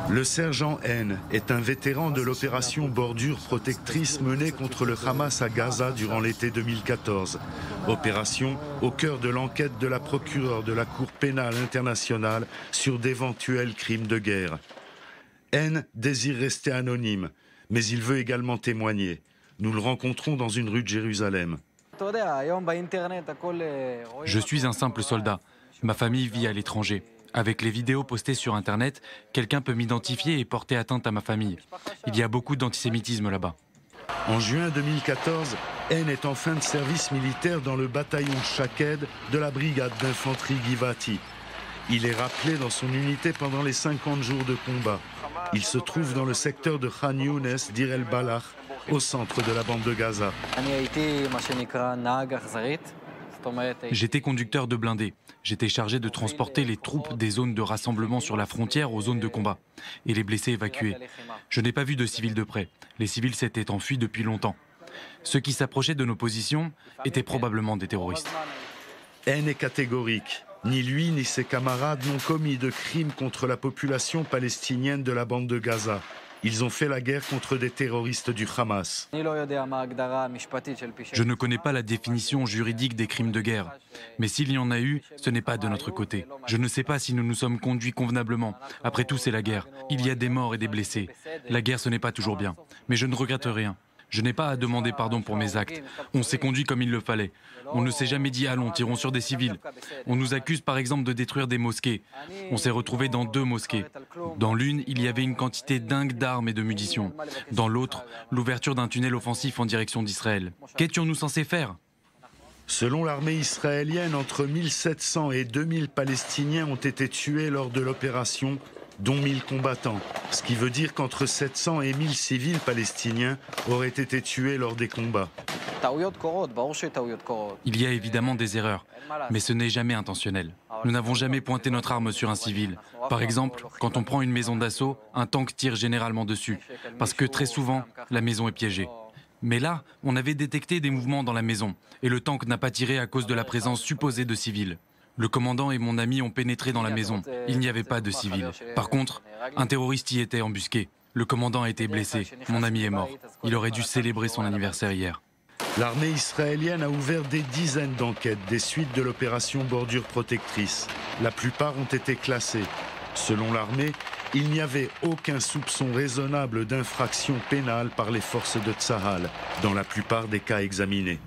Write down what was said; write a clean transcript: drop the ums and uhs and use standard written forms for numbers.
Le sergent N est un vétéran de l'opération Bordure Protectrice menée contre le Hamas à Gaza durant l'été 2014. Opération au cœur de l'enquête de la procureure de la Cour pénale internationale sur d'éventuels crimes de guerre. N désire rester anonyme, mais il veut également témoigner. Nous le rencontrons dans une rue de Jérusalem. Je suis un simple soldat. Ma famille vit à l'étranger. Avec les vidéos postées sur Internet, quelqu'un peut m'identifier et porter atteinte à ma famille. Il y a beaucoup d'antisémitisme là-bas. En juin 2014, N est en fin de service militaire dans le bataillon Shaked de la brigade d'infanterie Givati. Il est rappelé dans son unité pendant les 50 jours de combat. Il se trouve dans le secteur de Khan Younes, Dir el-Balach, au centre de la bande de Gaza. J'étais conducteur de blindés. J'étais chargé de transporter les troupes des zones de rassemblement sur la frontière aux zones de combat et les blessés évacués. Je n'ai pas vu de civils de près. Les civils s'étaient enfuis depuis longtemps. Ceux qui s'approchaient de nos positions étaient probablement des terroristes. N est catégorique. Ni lui ni ses camarades n'ont commis de crimes contre la population palestinienne de la bande de Gaza. Ils ont fait la guerre contre des terroristes du Hamas. Je ne connais pas la définition juridique des crimes de guerre. Mais s'il y en a eu, ce n'est pas de notre côté. Je ne sais pas si nous nous sommes conduits convenablement. Après tout, c'est la guerre. Il y a des morts et des blessés. La guerre, ce n'est pas toujours bien. Mais je ne regrette rien. Je n'ai pas à demander pardon pour mes actes. On s'est conduit comme il le fallait. On ne s'est jamais dit « allons, tirons sur des civils ». On nous accuse par exemple de détruire des mosquées. On s'est retrouvés dans 2 mosquées. Dans l'une, il y avait une quantité dingue d'armes et de munitions. Dans l'autre, l'ouverture d'un tunnel offensif en direction d'Israël. Qu'étions-nous censés faire ? Selon l'armée israélienne, entre 1700 et 2000 Palestiniens ont été tués lors de l'opération, dont 1000 combattants. Ce qui veut dire qu'entre 700 et 1000 civils palestiniens auraient été tués lors des combats. Il y a évidemment des erreurs, mais ce n'est jamais intentionnel. Nous n'avons jamais pointé notre arme sur un civil. Par exemple, quand on prend une maison d'assaut, un tank tire généralement dessus, parce que très souvent, la maison est piégée. Mais là, on avait détecté des mouvements dans la maison, et le tank n'a pas tiré à cause de la présence supposée de civils. Le commandant et mon ami ont pénétré dans la maison. Il n'y avait pas de civils. Par contre, un terroriste y était embusqué. Le commandant a été blessé. Mon ami est mort. Il aurait dû célébrer son anniversaire hier. L'armée israélienne a ouvert des dizaines d'enquêtes des suites de l'opération Bordure Protectrice. La plupart ont été classées. Selon l'armée, il n'y avait aucun soupçon raisonnable d'infraction pénale par les forces de Tsahal, dans la plupart des cas examinés.